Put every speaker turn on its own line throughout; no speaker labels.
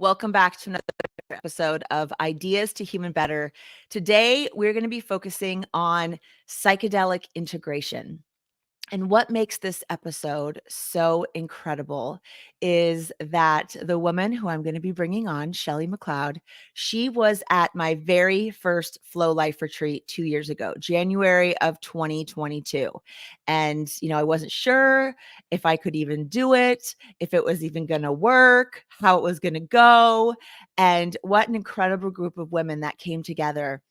Welcome back to another episode of Ideas to Human Better. Today, we're going to be focusing on psychedelic integration. And what makes this episode so incredible is that the woman who I'm going to be bringing on, Shelley McLeod, she was at my very first Flow Life retreat 2 years ago, January of 2022. And, I wasn't sure if I could even do it, if it was even going to work, how it was going to go. And what an incredible group of women that came together,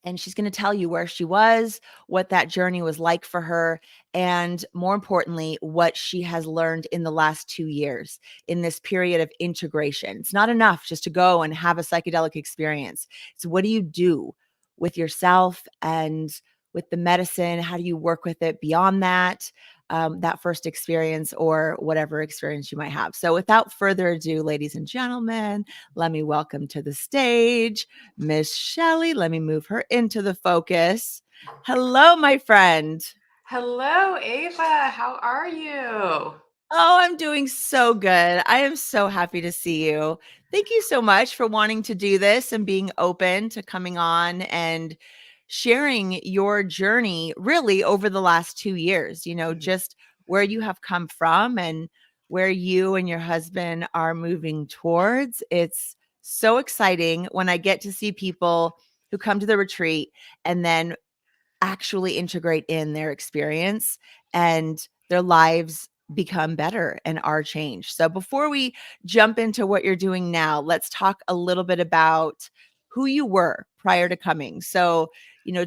and she's going to tell you where she was, what that journey was like for her, and more importantly, what she has learned in the last 2 years in this period of integration. It's not enough just to go and have a psychedelic experience. It's what do you do with yourself and with the medicine? How do you work with it beyond that? That first experience or whatever experience you might have. So without further ado, ladies and gentlemen, let me welcome to the stage Miss Shelley. Let me move her into the focus. Hello, my friend.
Hello, Ava. How are you?
Oh, I'm doing so good. I am so happy to see you. Thank you so much for wanting to do this and being open to coming on and sharing your journey really over the last 2 years,
Mhm.
just where you have come from and where you and your husband are moving towards. It's so exciting when I get to see people who come to the retreat and then actually integrate in their experience and their lives become better and are changed. So before we jump into what you're doing now, let's talk a little bit about who you were prior to coming. So,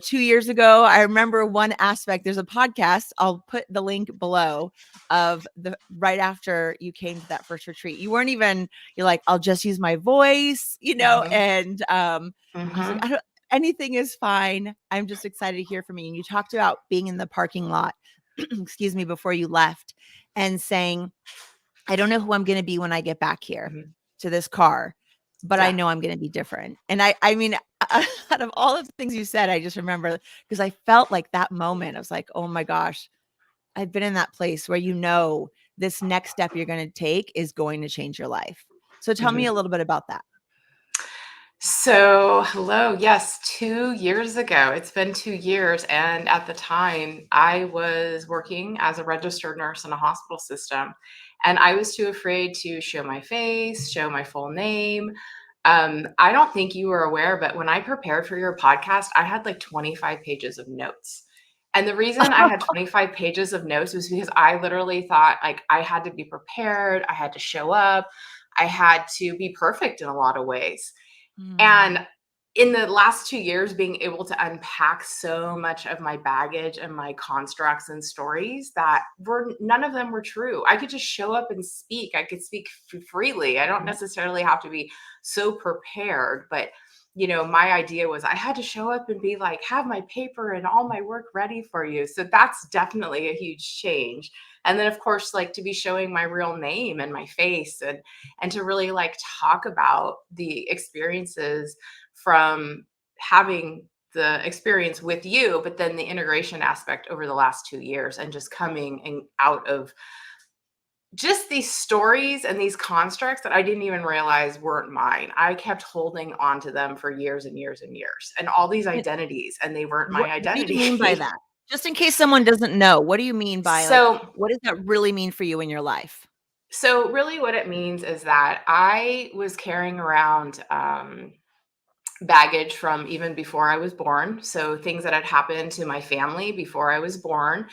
2 years ago, I remember one aspect. There's a podcast, I'll put the link below, of the right after you came to that first retreat. You're like, I'll just use my voice,
Mhm.
and I was like,
Mhm.
I don't anything is fine. I'm just excited to hear from you. And you talked about being in the parking lot, excuse me, before you left and saying, I don't know who I'm going to be when I get back here
Mhm.
to this car, but I
Yeah.
know I'm going to be different. And I mean, out of all of the things you said, I just remember because I felt like that moment. I was like, oh my gosh, I've been in that place where this next step you're going to take is going to change your life. So tell me
Mhm.
a little bit about that.
So, hello. Yes, 2 years ago. It's been 2 years. And at the time, I was working as a registered nurse in a hospital system. And I was too afraid to show my face, show my full name. I don't think you were aware, but when I prepared for your podcast, I had like 25 pages of notes. And the reason I had 25 pages of notes was because I literally thought like I had to be prepared, I had to show up, I had to be perfect in a lot of ways. And
Mm,
in the last 2 years, being able to unpack so much of my baggage and my constructs and stories that were none of them were true. I could just show up and speak. I could speak freely. I don't
yeah.
necessarily have to be so prepared, but my idea was I had to show up and be like, have my paper and all my work ready for you. So that's definitely a huge change. And then of course, like to be showing my real name and my face and to really like talk about the experiences from having the experience with you, but then the integration aspect over the last 2 years and just coming and out of just these stories and these constructs that I didn't even realize weren't mine. I kept holding on to them for years and years and years and all these identities, and they weren't my
What do you mean by
identity.
that? Just in case someone doesn't know, what do you mean by, like,
so
what does that really mean for you in your life?
so really what it means is that I was carrying around baggage from even before I was born. So things that had happened to my family before I was born.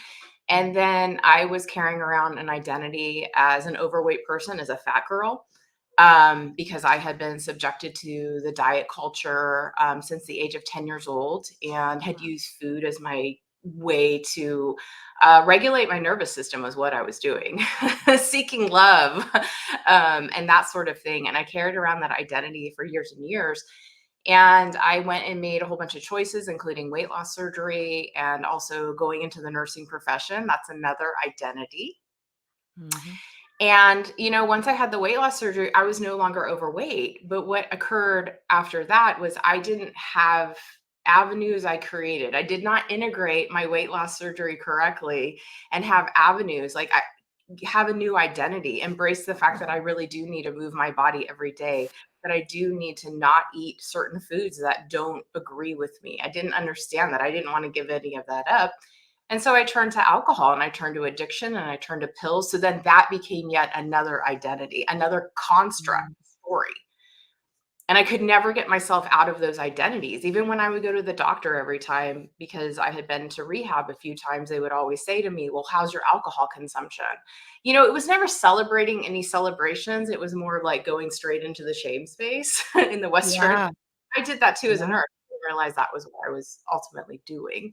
And then I was carrying around an identity as an overweight person, as a fat girl, because I had been subjected to the diet culture since the age of 10 years old and had used food as my way to regulate my nervous system was what I was doing, seeking love and that sort of thing. And I carried around that identity for years and years. And I went and made a whole bunch of choices, including weight loss surgery and also going into the nursing profession. That's another identity.
Mhm.
And, once I had the weight loss surgery, I was no longer overweight. But what occurred after that was I didn't have avenues I created. I did not integrate my weight loss surgery correctly and have avenues. Like have a new identity, embrace the fact that I really do need to move my body every day, that I do need to not eat certain foods that don't agree with me. I didn't understand that. I didn't want to give any of that up. And so I turned to alcohol, and I turned to addiction, and I turned to pills. So then that became yet another identity, another construct
Mm.
story. And I could never get myself out of those identities. Even when I would go to the doctor every time, because I had been to rehab a few times, they would always say to me, "Well, how's your alcohol consumption?" It was never celebrating any celebrations. It was more like going straight into the shame space in the Western.
Yeah.
I did that too as a
Yeah.
nurse. I didn't realize that was what I was ultimately doing.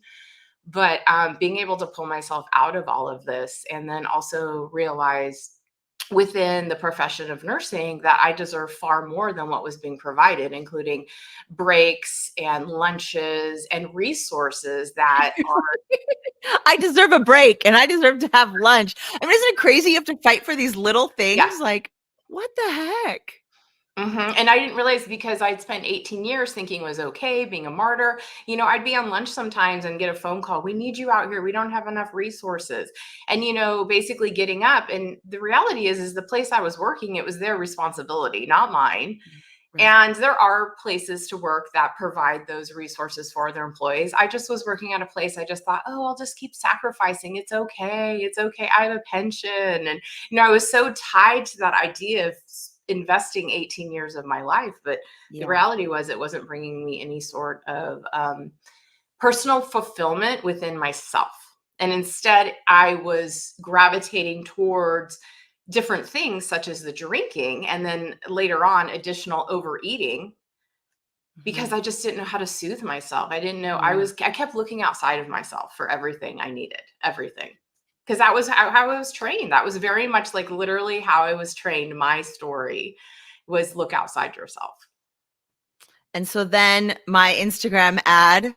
But being able to pull myself out of all of this, and then also realize within the profession of nursing that I deserve far more than what was being provided, including breaks and lunches and resources that are,
I deserve a break and I deserve to have lunch. I mean, isn't it crazy you have to fight for these little
yes.
things? Like, what the heck?
And I didn't realize, because I'd spent 18 years thinking it was okay being a martyr. I'd be on lunch sometimes and get a phone call. "We need you out here. We don't have enough resources." And, basically getting up. And the reality is the place I was working, it was their responsibility, not mine.
Right.
And there are places to work that provide those resources for their employees. I just was working at a place, I just thought, "Oh, I'll just keep sacrificing. It's okay. It's okay. I have a pension." And, I was so tied to that idea of investing 18 years of my life. But the
Yeah.
reality was it wasn't bringing me any sort of personal fulfillment within myself. And instead, I was gravitating towards different things, such as the drinking, and then later on, additional overeating, because
Mhm.
I just didn't know how to soothe myself. I didn't know.
Yeah.
I kept looking outside of myself for everything I needed, everything. Because that was how I was trained. That was very much like literally how I was trained. My story was look outside yourself.
And so then my Instagram ad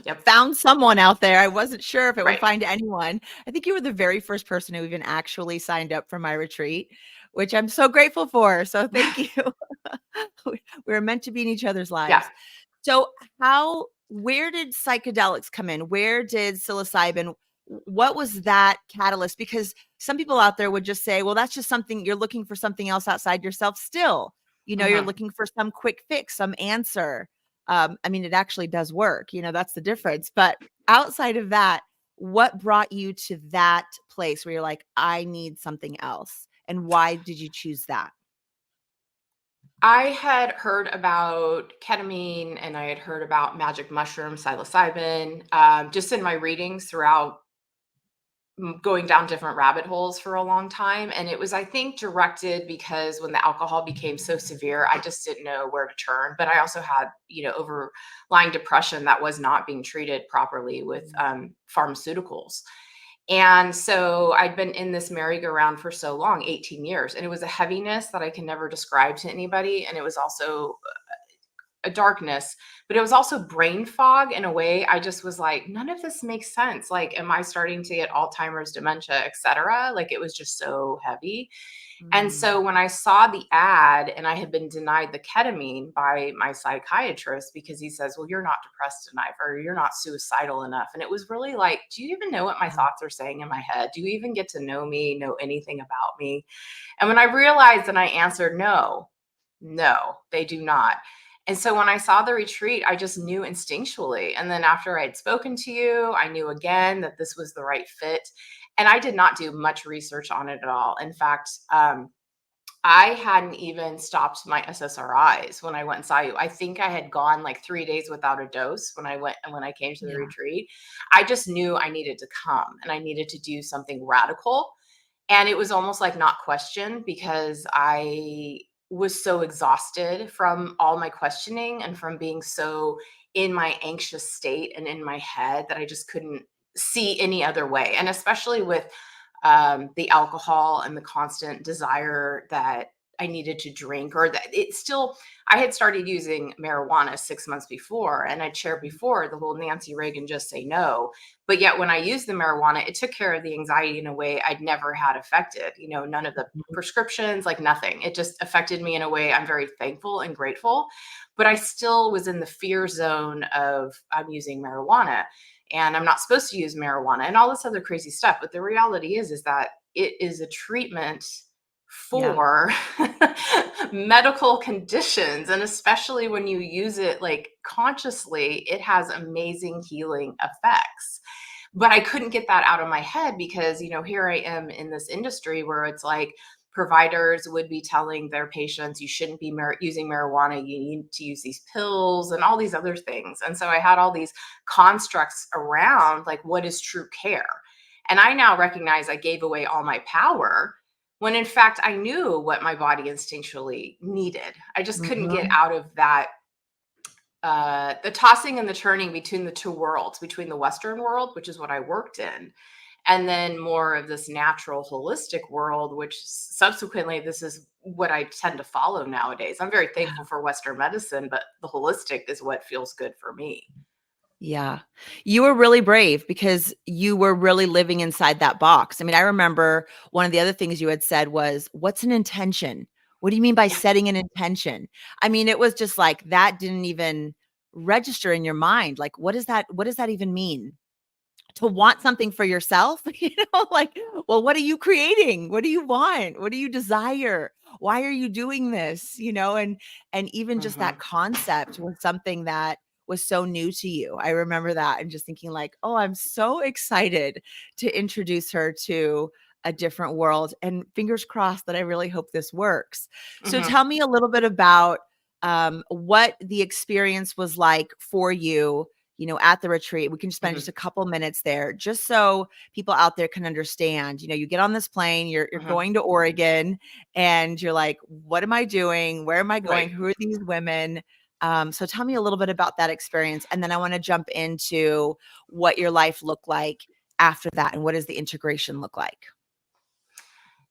Yep.
found someone out there. I wasn't sure if it would
Right.
find anyone. I think you were the very first person who even actually signed up for my retreat, which I'm so grateful for. So thank you. We were meant to be in each other's
Yeah.
lives. So where did psychedelics come in? Where did psilocybin, what was that catalyst? Because some people out there would just say, well, that's just something you're looking for, something else outside yourself still. You're
Hmm.
looking for some quick fix, some answer. I mean, it actually does work, that's the difference. But outside of that, what brought you to that place where you're like, I need something else? And why did you choose that?
I had heard about ketamine, and I had heard about magic mushroom, psilocybin, just in my readings throughout, going down different rabbit holes for a long time. And it was, I think, directed because when the alcohol became so severe, I just didn't know where to turn. But I also had, overlying depression that was not being treated properly with pharmaceuticals. And so I'd been in this merry-go-round for so long, 18 years, and it was a heaviness that I can never describe to anybody. And it was also a darkness, but it was also brain fog in a way. I just was like, none of this makes sense. Like, am I starting to get Alzheimer's, dementia, etc.? Like, it was just so heavy. And
Mm,
so when I saw the ad, and I had been denied the ketamine by my psychiatrist, because he says, "Well, you're not depressed enough, or you're not suicidal enough." And it was really like, do you even know what my
wow.
thoughts are saying in my head? Do you even get to know me, know anything about me? And when I realized, and I answered, no, no, they do not. And so when I saw the retreat, I just knew instinctually. And then after I had spoken to you, I knew again that this was the right fit. And I did not do much research on it at all. In fact, I hadn't even stopped my SSRIs when I went and saw you. I think I had gone like 3 days without a dose when I came to the
Yeah.
retreat. I just knew I needed to come, and I needed to do something radical. And it was almost like not question, because I was so exhausted from all my questioning and from being so in my anxious state and in my head that I just couldn't see any other way. And especially with the alcohol and the constant desire that I needed to drink, or that it still, I had started using marijuana 6 months before, and I'd shared before the whole Nancy Reagan just say no. But yet, when I used the marijuana, it took care of the anxiety in a way I'd never had affected. None of the
Mhm.
prescriptions, like nothing. It just affected me in a way I'm very thankful and grateful. But I still was in the fear zone of I'm using marijuana. and I'm not supposed to use marijuana and all this other crazy stuff. But the reality is that it is a treatment
Yeah.
for medical conditions. And especially when you use it like consciously, it has amazing healing effects. But I couldn't get that out of my head because, here I am in this industry where it's like providers would be telling their patients, you shouldn't be using marijuana, you need to use these pills and all these other things. And so I had all these constructs around like, what is true care? And I now recognize I gave away all my power when in fact I knew what my body instinctually needed. I just couldn't get
Mhm.
out of that the tossing and the turning between the two worlds, between the Western world, which is what I worked in, and then more of this natural holistic world, which subsequently this is what I tend to follow nowadays. I'm very
Yeah.
thankful for Western medicine, but the holistic is what feels good for me.
Yeah. You were really brave because you were really living inside that box. I mean, I remember one of the other things you had said was, "What's an intention? What do you mean by
Yeah.
setting an intention?" I mean, it was just like that didn't even register in your mind. Like, what does that even mean? To want something for yourself, like, well, what are you creating? What do you want? What do you desire? Why are you doing this? And even just that
Hmm.
concept was something that was so new to you. I remember that and just thinking like, oh, I'm so excited to introduce her to a different world, and fingers crossed that I really hope this works. So
Hmm.
tell me a little bit about what the experience was like for you, at the retreat. We can spend just
Hmm.
a couple minutes there just so people out there can understand. You get on this plane, you're
Hmm.
going to Oregon, and you're like, what am I doing? Where am I going?
Right.
Who are these women? So tell me a little bit about that experience. And then I want to jump into what your life looked like after that and what does the integration look like?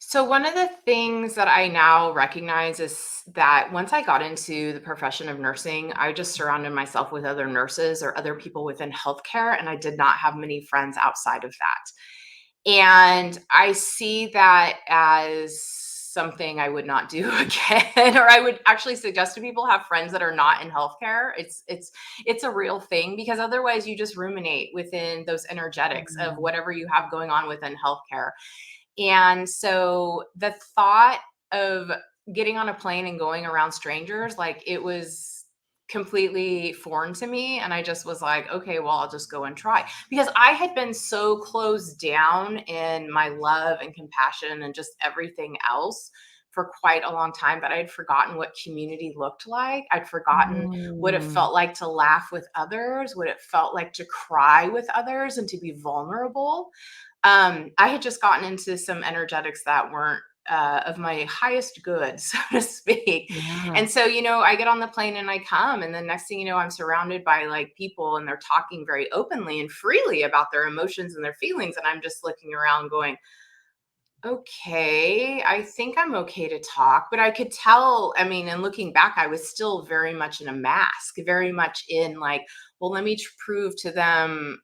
So, one of the things that I now recognize is that once I got into the profession of nursing, I just surrounded myself with other nurses or other people within healthcare, and I did not have many friends outside of that. And I see that as something I would not do again, or I would actually suggest to people have friends that are not in healthcare. It's a real thing because otherwise you just ruminate within those energetics of
Mm,
whatever you have going on within healthcare. And so the thought of getting on a plane and going around strangers, like it was completely foreign to me. And I just was like, okay, well, I'll just go and try. Because I had been so closed down in my love and compassion and just everything else for quite a long time that I had forgotten what community looked like. I'd forgotten what it
mm,
felt like to laugh with others, what it felt like to cry with others and to be vulnerable. I had just gotten into some energetics that weren't of my highest good, so to speak.
yeah.
And so, I get on the plane and I come, and the next thing you know, I'm surrounded by like people and they're talking very openly and freely about their emotions and their feelings. And I'm just looking around going, okay, I think I'm okay to talk. But I could tell, I mean, and looking back, I was still very much in a mask, very much in like, well, let me prove to them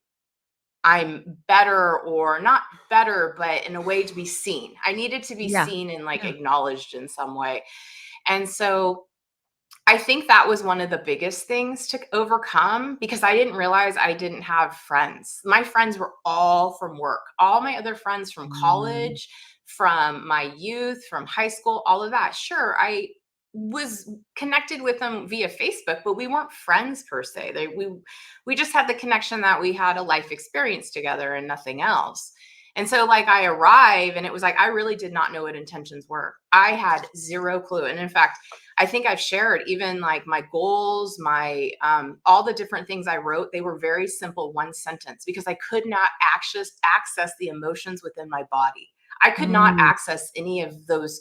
I'm better or not better, but in a way to be seen. I needed to be
Yeah.
seen and like
Yeah.
acknowledged in some way. And so I think that was one of the biggest things to overcome because I didn't realize I didn't have friends. My friends were all from work, all my other friends from
Mm,
college, from my youth, from high school, all of that. Sure, I was connected with them via Facebook, but we weren't friends per se. We just had the connection that we had a life experience together and nothing else. And so like I arrive and it was like I really did not know what intentions were. I had zero clue. And in fact, I think I've shared even like my goals, my all the different things I wrote, they were very simple one sentence because I could not access the emotions within my body. I could not
mm,
access any of those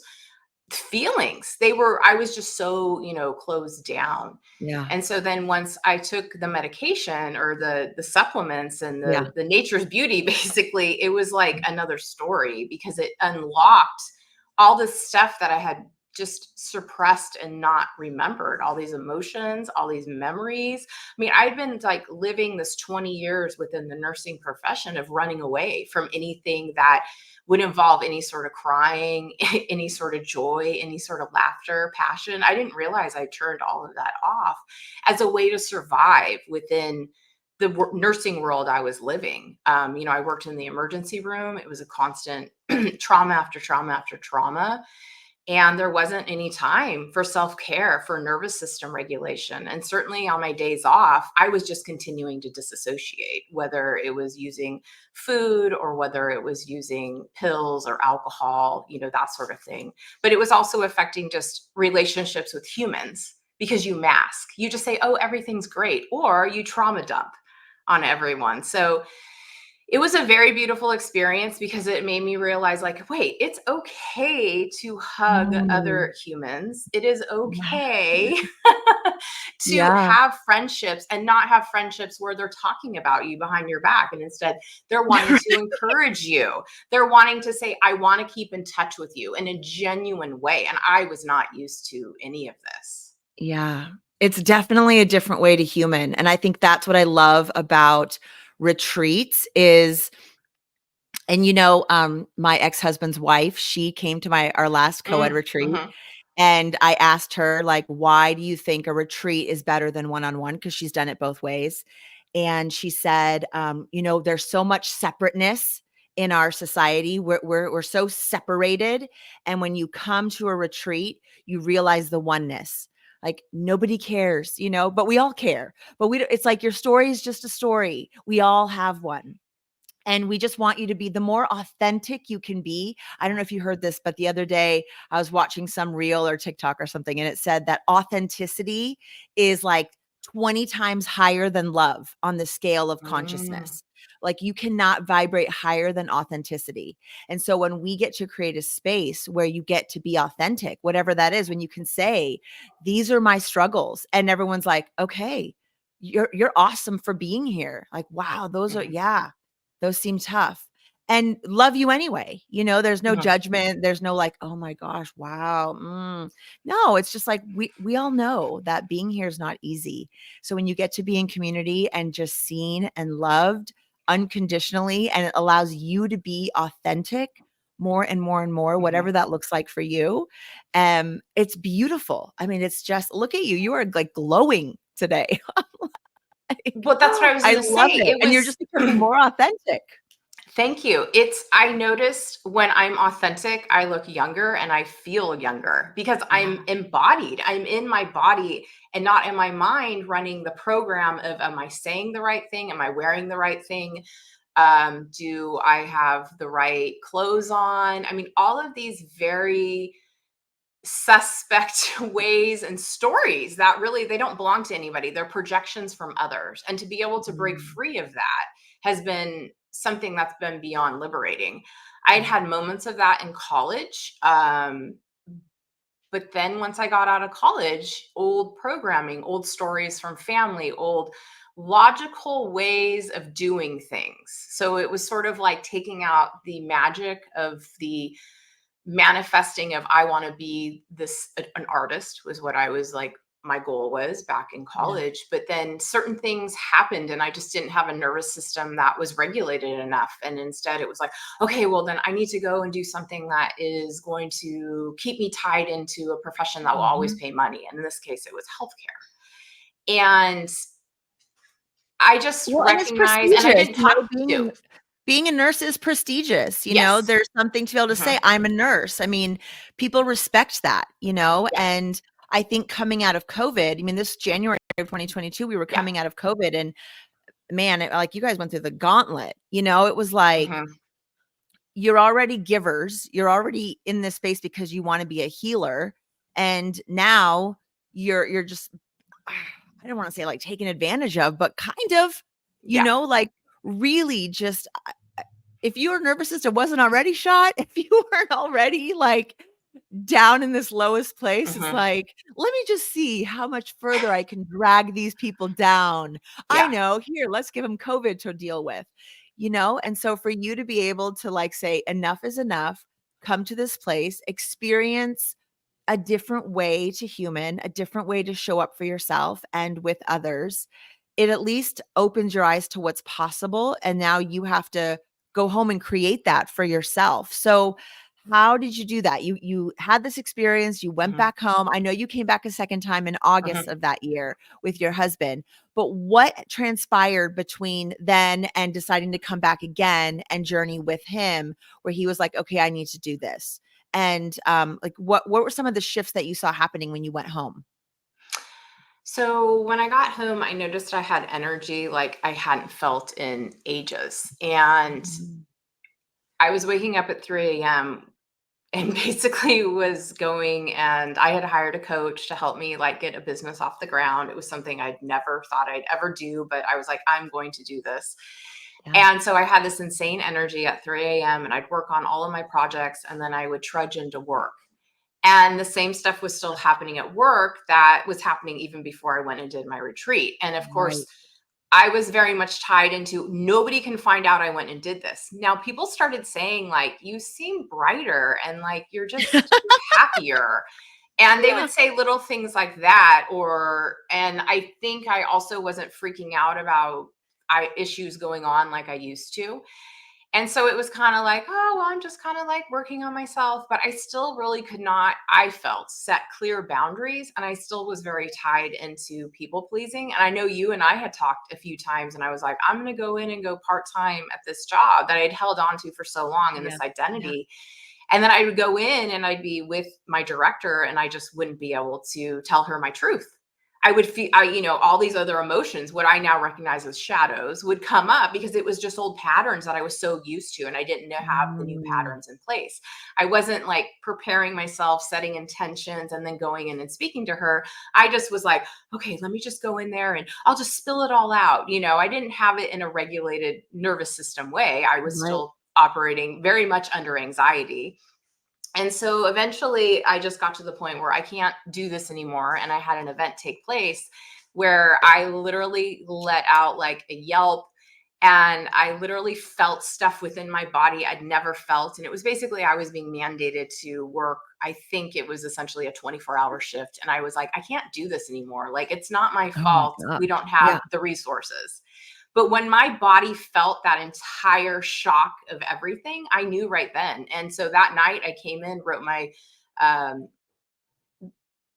feelings. I was just so, closed down.
yeah.
And so then once I took the medication or the supplements and
Yeah.
the nature's beauty, basically, it was like another story because it unlocked all this stuff that I had just suppressed and not remembered, all these emotions, all these memories. I mean, I'd been like living this 20 years within the nursing profession of running away from anything that would involve any sort of crying, any sort of joy, any sort of laughter, passion. I didn't realize I turned all of that off as a way to survive within nursing world I was living. I worked in the emergency room. It was a constant trauma after trauma after trauma. And there wasn't any time for self-care, for nervous system regulation. And certainly on my days off, I was just continuing to disassociate, whether it was using food or whether it was using pills or alcohol, that sort of thing. But it was also affecting just relationships with humans because you mask. You just say, oh, everything's great, or you trauma dump on everyone. So it was a very beautiful experience because it made me realize, like, wait, it's okay to hug
Mm,
other humans. It is
yeah.
okay to
Yeah.
have friendships and not have friendships where they're talking about you behind your back. And instead, they're wanting to encourage you. They're wanting to say, I want to keep in touch with you in a genuine way. And I was not used to any of this.
Yeah. It's definitely a different way to human, and I think that's what I love about retreats is and my ex-husband's wife, she came to our last co-ed retreat,
Mm-hmm.
and I asked her, like, "Why do you think a retreat is better than one-on-one?" Because she's done it both ways. And she said, "There's so much separateness in our society. We're so separated. And when you come to a retreat, you realize the oneness. Like nobody cares, but we all care. But it's like your story is just a story. We all have one. And we just want you to be the more authentic you can be. I don't know if you heard this, but the other day I was watching some reel or TikTok or something, and it said that authenticity is like 20 times higher than love on the scale of
Mm-hmm.
consciousness. Like you cannot vibrate higher than authenticity. And so when we get to create a space where you get to be authentic, whatever that is, when you can say, these are my struggles, and everyone's like, okay, you're awesome for being here. Like, wow, those seem tough and love you anyway. There's no
Mm-hmm.
judgment. There's no like, oh my gosh, wow. No, it's just like we all know that being here is not easy. So when you get to be in community and just seen and loved unconditionally, and it allows you to be authentic more and more and more,
Mm-hmm.
whatever that looks like for you, it's beautiful. I mean, it's just look at you. You are like glowing today. Like,
Well, that's what I was
I
going to
love
say.
it.
It
And you're
was
just becoming more authentic.
Thank you. I noticed when I'm authentic, I look younger and I feel younger because
Yeah.
I'm embodied. I'm in my body and not in my mind running the program of, am I saying the right thing? Am I wearing the right thing? Do I have the right clothes on? I mean, all of these very suspect ways and stories that really they don't belong to anybody. They're projections from others, and to be able to break
Mm,
free of that has been something that's been beyond liberating. I'd
yeah.
had moments of that in college, but then once I got out of college, old programming, old stories from family, old logical ways of doing things. So it was sort of like taking out the magic of the manifesting of, I want to be an artist was what I was like, my goal was back in
Yeah.
college. But then certain things happened and I just didn't have a nervous system that was regulated enough. And instead it was like, okay, well then I need to go and do something that is going to keep me tied into a profession that will always
Mhm.
pay money. And in this case, it was healthcare. And I just
Well, and it's
recognize, and I
prestigious,
didn't have to.
being a nurse is prestigious,
Yes.
there's something to be able to say,
Hmm.
"I'm a nurse." I mean, people respect that,
Yeah.
and I think coming out of COVID, I mean, this January of 2022, we were
Yeah.
coming out of COVID, and man, like you guys went through the gauntlet, it was like
Hmm.
you're already givers, you're already in this space because you wanna be a healer, and now you're just I don't wanna say, like, taken advantage of, but kind of,
Yeah.
like, really just if your nervous system wasn't already shot, if you weren't already, like, down in this lowest place, it's
Hmm.
like, "Let me just see how much further I can drag these people down. I
Yeah.
know, here, let's give them COVID to deal with?" And so for you to be able to, like, say, "Enough is enough, come to this place, experience a different way to human, a different way to show up for yourself and with others," it at least opens your eyes to what's possible, and now you have to go home and create that for yourself. So how did you do that? You had this experience, you went
Mhm,
back home. I know you came back a second time in
mhm.
August of that year with your husband, but what transpired between then and deciding to come back again and journey with him where he was like, "Okay, I need to do this." And, like, what were some of the shifts that you saw happening when you went home?
So when I got home, I noticed I had energy like I hadn't felt in ages. And
Mhm.
I was waking up at 3 a.m. and basically was going, and I had hired a coach to help me like get a business off the ground. It was something I'd never thought I'd ever do, but I was like, I'm going to do this.
Yeah,
And so I had this insane energy at 3 a.m. and I'd work on all of my projects and then I would trudge into work. And the same stuff was still happening at work that was happening even before I went and did my retreat. And of course,
right.
I was very much tied into nobody can find out I went and did this. Now people started saying like you seem brighter and like you're happier. And they
Yeah.
would say little things like that or and I think I also wasn't freaking out about I issues going on like I used to. And so it was kind of like, oh, well, I'm just kind of like working on myself, but I still really could not, I felt, set clear boundaries. And I still was very tied into people pleasing. And I know you and I had talked a few times, and I was like, I'm going to go in and go part time at this job that I'd held on to for so long in
Yeah.
this
Yeah.
identity. And then I would go in and I'd be with my director, and I just wouldn't be able to tell her my truth. I would feel, all these other emotions, what I now recognize as shadows, would come up because it was just old patterns that I was so used to, and I didn't know have the new
Mm,
patterns in place. I wasn't like preparing myself, setting intentions, and then going in and speaking to her. I just was like, okay, let me just go in there and I'll just spill it all out. I didn't have it in a regulated nervous system way. I was
right.
still operating very much under anxiety. And so eventually I just got to the point where I can't do this anymore. And I had an event take place where I literally let out like a yelp, and I literally felt stuff within my body I'd never felt. And it was basically I was being mandated to work. I think it was essentially a 24-hour shift. And I was like, I can't do this anymore. Like, it's not my
Oh my
fault. We
gosh.
don't have
Yeah.
the resources. But when my body felt that entire shock of everything, I knew right then. And so that night I came in, wrote my um,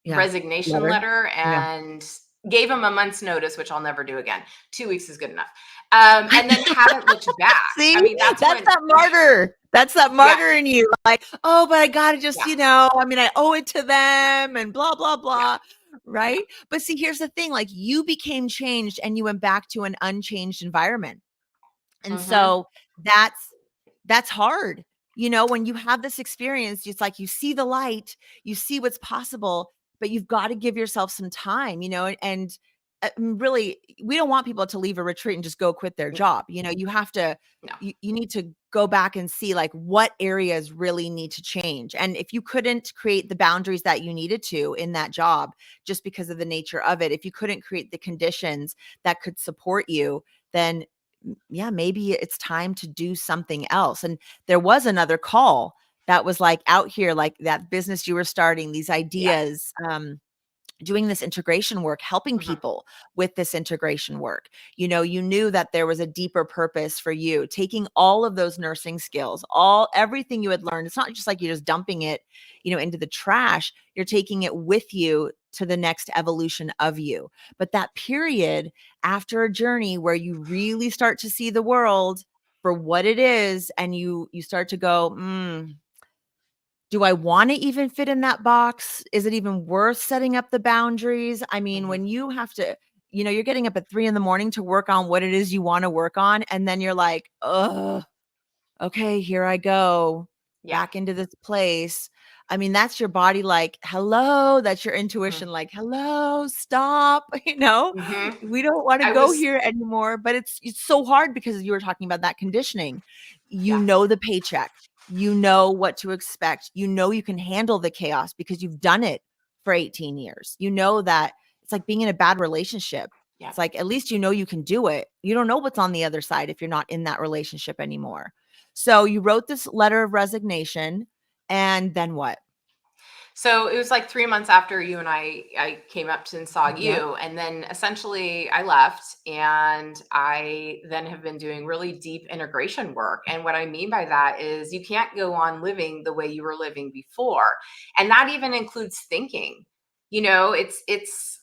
Yeah.
resignation
Letter.
letter,
Yeah.
and gave him a month's notice, which I'll never do again. 2 weeks is good enough. And then haven't looked back.
See,
I mean, that's
that's
when,
that martyr. That's that
yeah,
martyr in you. Like, oh, but I gotta just,
yeah,
I mean, I owe it to
yeah,
them and blah, blah,
yeah,
blah.
yeah.
Right. But see, here's the thing, like you became changed and you went back to an unchanged environment. And
Hmm.
so that's hard. When you have this experience, it's like you see the light, you see what's possible, but you've got to give yourself some time, and really, we don't want people to leave a retreat and just go quit their
No,
job. You have to,
no.
you need to go back and see like what areas really need to change. And if you couldn't create the boundaries that you needed to in that job, just because of the nature of it, if you couldn't create the conditions that could support you, then yeah, maybe it's time to do something else. And there was another call that was like out here, like that business you were starting, these
Yeah.
ideas, doing this integration work, helping
Hmm.
people with this integration work. You knew that there was a deeper purpose for you, taking all of those nursing skills, everything you had learned. It's not just like you're just dumping it, into the trash. You're taking it with you to the next evolution of you. But that period after a journey where you really start to see the world for what it is, and you start to go, do I want to even fit in that box? Is it even worth setting up the boundaries? I mean,
Hmm.
when you have to, you're getting up at 3 in the morning to work on what it is you want to work on. And then you're like, oh, okay, here I go
Yeah.
back into this place. I mean, that's your body like, hello. That's your
Hmm.
intuition like, hello, stop.
Hmm.
We don't want to
I
go
was,
here anymore. But it's so hard because you were talking about that conditioning. You
yeah.
know the paycheck. You know what to expect. You can handle the chaos because you've done it for 18 years. You know that it's like being in a bad relationship.
Yeah.
It's like at least you can do it. You don't know what's on the other side if you're not in that relationship anymore. So you wrote this letter of resignation, and then what?
So it was like 3 months after you and I came up to and saw
Yep.
you, and then essentially I left, and I then have been doing really deep integration work. And what I mean by that is you can't go on living the way you were living before. And that even includes thinking. It's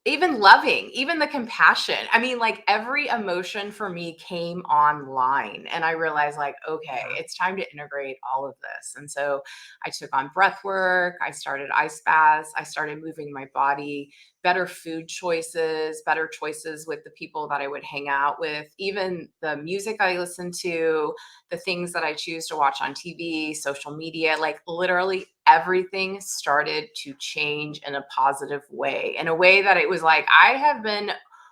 even loving, even the compassion. I mean, like every emotion for me came online, and I realized, like, okay,
Yeah.
it's time to integrate all of this. And so I took on breath work, I started ice baths, I started moving my body, better food choices, better choices with the people that I would hang out with, even the music I listen to, the things that I choose to watch on TV, social media, like literally everything started to change in a positive way, in a way that it was like, I have been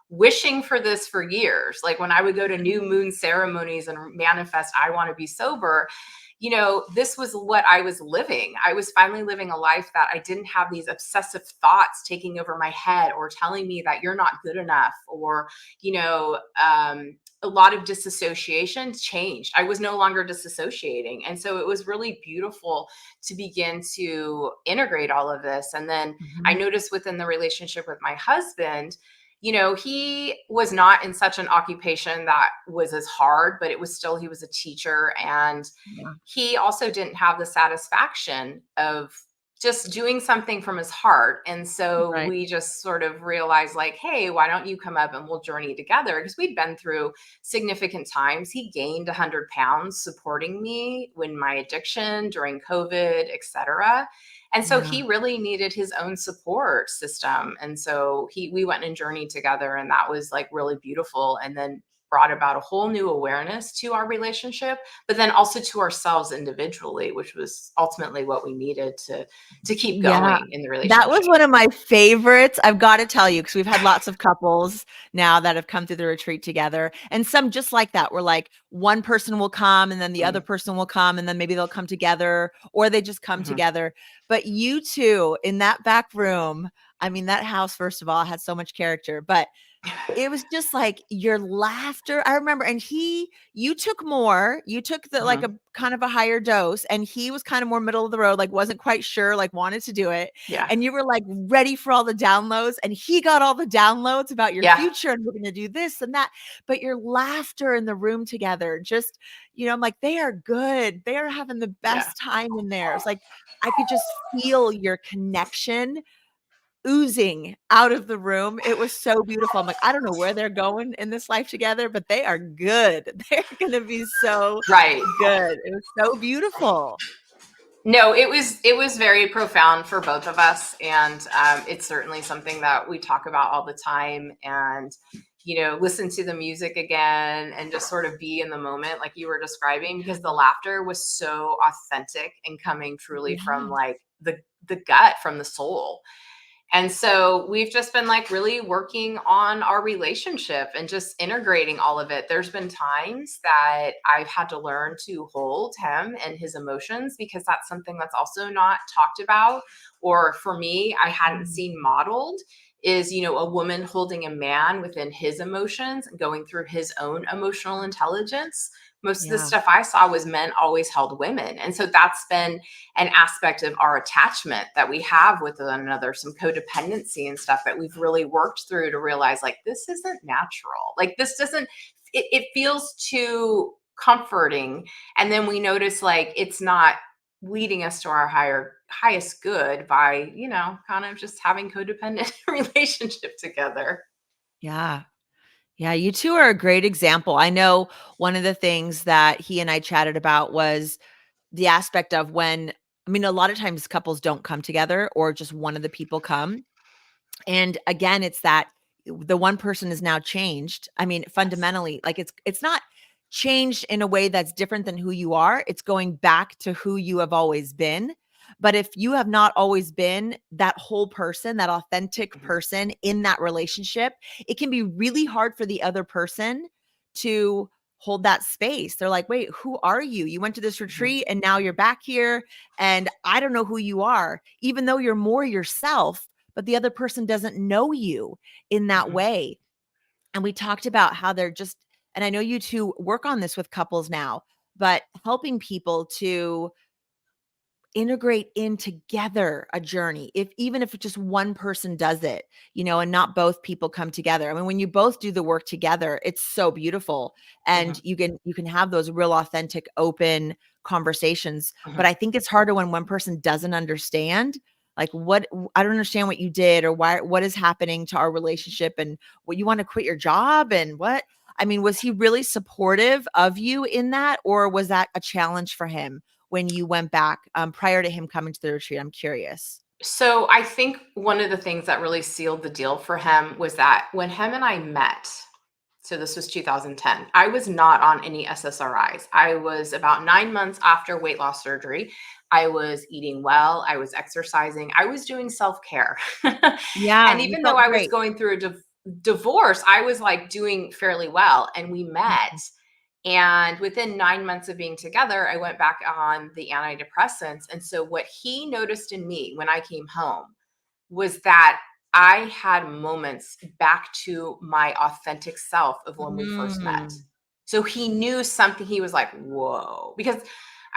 wishing for this for years. Like when I would go to new moon ceremonies and manifest, I want to be sober. This was what I was living. I was finally living a life that I didn't have these obsessive thoughts taking over my head or telling me that you're not good enough, or, a lot of disassociation changed. I was no longer disassociating. And so it was really beautiful to begin to integrate all of this. And then I
Mhm.
noticed within the relationship with my husband, he was not in such an occupation that was as hard, but it was still, he was a teacher. And
Yeah.
he also didn't have the satisfaction of just doing something from his heart. And so
Right.
we just sort of realized, like, hey, why don't you come up and we'll journey together? Because we'd been through significant times. He gained 100 pounds supporting me when my addiction during COVID, et cetera. And so
Yeah.
he really needed his own support system. And so we went and journeyed together, and that was like really beautiful. And then brought about a whole new awareness to our relationship, but then also to ourselves individually, which was ultimately what we needed to keep
Yeah.
going in the
That was
relationship.
one of my favorites, I've gotta tell you, because 'cause we've had lots of couples now that have come through the retreat together, and some just like that, where, like, one person will come, and then the other
Mm,
person will come, and then maybe they'll come together, or they just come
mhm.
together. But you 2 in that back room, I mean, that house, first of all, had so much character, but it was just like your laughter. I remember, and you took more, you took the like a
Mhm.
kind of a higher dose, and he was kind of more middle of the road, like wasn't quite sure, like wanted to do it.
Yeah.
And you were like ready for all the downloads, and he got all the downloads about your
Yeah.
future and we're gonna do this and that. But your laughter in the room together, just, I'm like, they are good. They are having the
Yeah.
best time in there. It's like I could just feel your connection oozing out of the room. It was so beautiful. I'm like, I don't know where they're going in this life together, but they are good. They're gonna be so
Right.
good. It was so beautiful.
No, it was very profound for both of us, and it's certainly something that we talk about all the time. And listen to the music again, and just sort of be in the moment, like you were describing, because the laughter was so authentic and coming truly from
Yeah.
like the gut, from the soul. And so we've just been like really working on our relationship and just integrating all of it. There's been times that I've had to learn to hold him and his emotions, because that's something that's also not talked about. Or for me, I hadn't
Mm.
seen modeled is, a woman holding a man within his emotions and going through his own emotional intelligence. Most of the
Yeah.
stuff I saw was men always held women. And so that's been an aspect of our attachment that we have with one another, some codependency and stuff that we've really worked through to realize, like, this isn't natural. Like, this doesn't, it feels too comforting. And then we notice, like, it's not leading us to our highest good by, kind of just having codependent relationship together.
Yeah. Yeah, you 2 are a great example. I know one of the things that he and I chatted about was the aspect of when, I mean, a lot of times couples don't come together or just one of the people come. And again, it's that the one person is now changed. I mean,
Yes.
fundamentally, like it's not changed in a way that's different than who you are. It's going back to who you have always been. But if you have not always been that whole person, that authentic
Mhm.
person in that relationship, it can be really hard for the other person to hold that space. They're like, wait, who are you? You went to this
Mhm.
retreat and now you're back here and I don't know who you are, even though you're more yourself, but the other person doesn't know you in that
Mhm.
way. And we talked about how they're just, and I know you 2 work on this with couples now, but helping people to integrate in together a journey, if even if just one person does it, and not both people come together. I mean, when you both do the work together, it's so beautiful, and
Mhm,
you can have those real authentic open conversations. But
mhm.
I think it's harder when one person doesn't understand, like, I don't understand what you did, or what is happening to our relationship, and what you want to quit your job, and what. I mean, was he really supportive of you in that, or was that a challenge for him when you went back, prior to him coming to the retreat? I'm curious.
So I think one of the things that really sealed the deal for him was that when him and I met, so this was 2010, I was not on any SSRIs. I was about 9 months after weight loss surgery. I was eating well, I was exercising, I was doing self care.
Yeah,
And
you
even though
felt
I was
great.
going through a divorce, I was like doing fairly well. And we met.
Mhm.
And within 9 months of being together, I went back on the antidepressants. And so, what he noticed in me when I came home was that I had moments back to my authentic self of when we first met.
Mm.
So he knew something. He was like, whoa. Because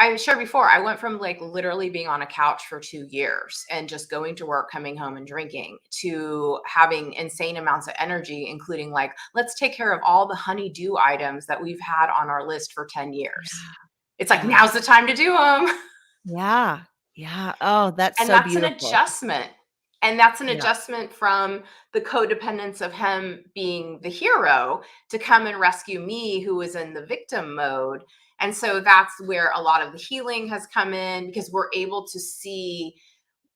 I shared before, I went from like literally being on a couch for 2 years and just going to work, coming home and drinking, to having insane amounts of energy, including like, let's take care of all the honeydew items that we've had on our list for 10 years. It's like,
Yeah.
now's the time to do them.
Yeah. Yeah. Oh, that's
And
so
that's an
beautiful.
adjustment. And that's an
Yeah.
adjustment from the codependence of him being the hero to come and rescue me, who was in the victim mode. And so that's where a lot of the healing has come in, because we're able to see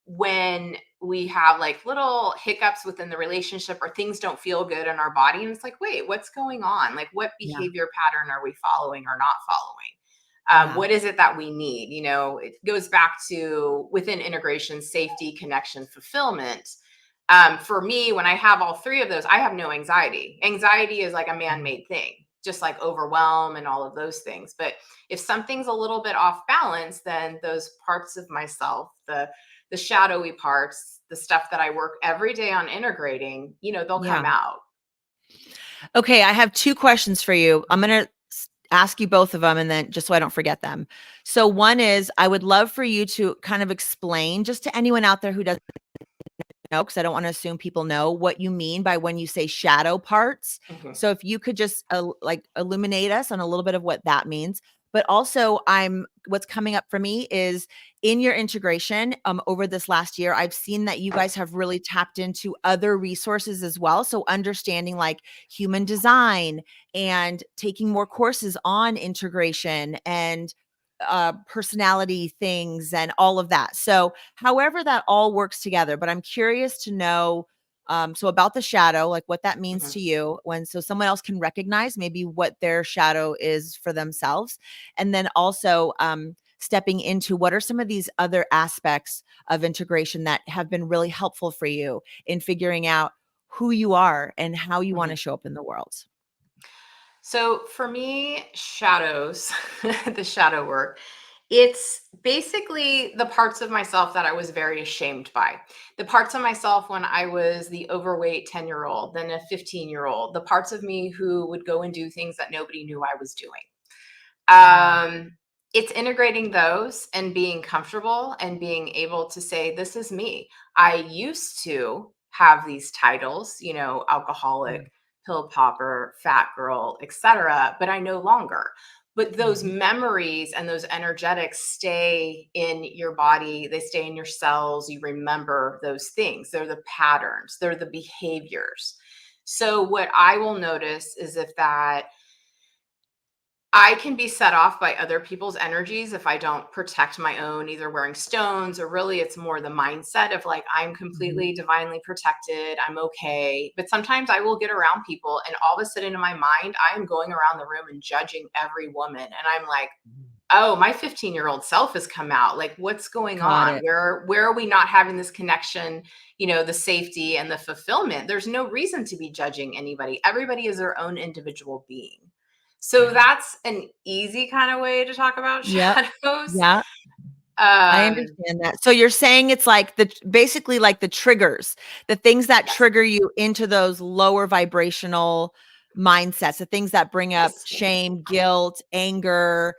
when we have like little hiccups within the relationship or things don't feel good in our body. And it's like, wait, what's going on? Like, what
Yeah.
behavior pattern are we following or not following?
Yeah.
What is it that we need? It goes back to within integration, safety, connection, fulfillment. For me, when I have all three of those, I have no anxiety. Anxiety is like a
Mm.
man-made thing, just like overwhelm and all of those things. But if something's a little bit off balance, then those parts of myself, the shadowy parts, the stuff that I work every day on integrating, they'll
Yeah.
come out.
Okay, I have 2 questions for you. I'm gonna ask you both of them, and then just so I don't forget them. So one is, I would love for you to kind of explain, just to anyone out there who doesn't know, because I don't want to assume people know what you mean by when you say shadow parts.
Mhm,
So if you could just like illuminate us on a little bit of what that means. But also, what's coming up for me is, in your integration, over this last year, I've seen that you guys have really tapped into other resources as well. So understanding like human design, and taking more courses on integration, and personality things, and all of that. So however that all works together, but I'm curious to know, so about the shadow, like what that means
mhm,
to you, so someone else can recognize maybe what their shadow is for themselves. And then also, stepping into what are some of these other aspects of integration that have been really helpful for you in figuring out who you are and how you want
mhm.
to show up in the world.
So for me, shadows, the shadow work, it's basically the parts of myself that I was very ashamed by. The parts of myself when I was the overweight 10-year-old, then a 15-year-old, the parts of me who would go and do things that nobody knew I was doing.
Mm.
It's integrating those and being comfortable and being able to say, this is me. I used to have these titles, alcoholic,
Mm.
pill popper, fat girl, etc., but I no longer. But those
Mhm.
memories and those energetics stay in your body, they stay in your cells. You remember those things. They're the patterns, they're the behaviors. So, what I will notice is if that I can be set off by other people's energies if I don't protect my own, either wearing stones, or really it's more the mindset of like, I'm
Mhm.
completely divinely protected. I'm okay. But sometimes I will get around people and all of a sudden in my mind, I am going around the room and judging every woman. And I'm like, oh, my 15-year-old self has come out. Like, what's going
Got
on?
it.
Where are we not having this connection, the safety and the fulfillment? There's no reason to be judging anybody. Everybody is their own individual being. So
Yeah.
that's an easy kind of way to talk about
Yep.
shadows.
Yeah. I
Um,
understand that. So you're saying it's like basically like the triggers, the things that
yes,
trigger you into those lower vibrational mindsets, the things that bring up
yes.
shame, guilt, anger,